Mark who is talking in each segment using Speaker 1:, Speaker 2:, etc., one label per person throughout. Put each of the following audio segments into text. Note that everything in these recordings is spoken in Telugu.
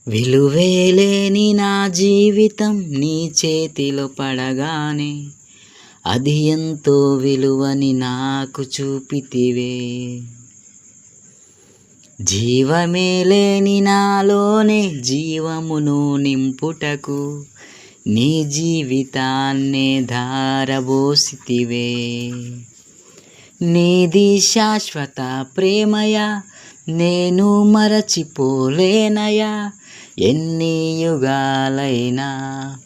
Speaker 1: విలువేలేని నా జీవితం నీ చేతిలో పడగానే అది ఎంతో విలువని నాకు చూపితివే. జీవమే లేని నాలోనే జీవమును నింపుటకు నీ జీవితాన్నే ధారబోసితివే. నీది శాశ్వత ప్రేమయా, నేను మరచిపోలేనయా. ఎన్ని యుగాలైనా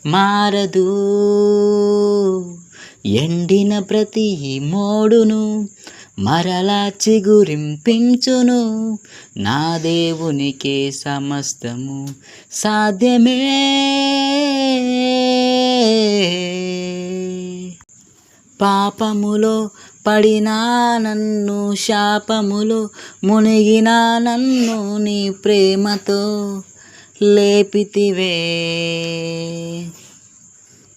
Speaker 1: మారదు. ఎండిన ప్రతి మోడును మరలా చిగురింపించును. నా దేవునికే సమస్తము సాధ్యమే. పాపములో పడినా నన్ను, శాపములో మునిగినా నన్ను నీ ప్రేమతో లేపితివే.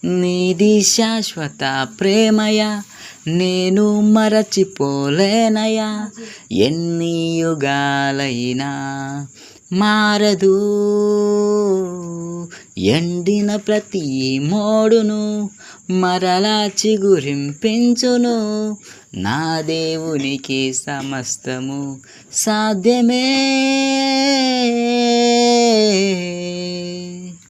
Speaker 1: నీది శాశ్వత ప్రేమయా, నేను మరచిపోలేనయా. ఎన్ని యుగాలైనా మారదు. ఎండిన ప్రతి మోడును మరలా చిగురింపించును. నా దేవునికి సమస్తము సాధ్యమే.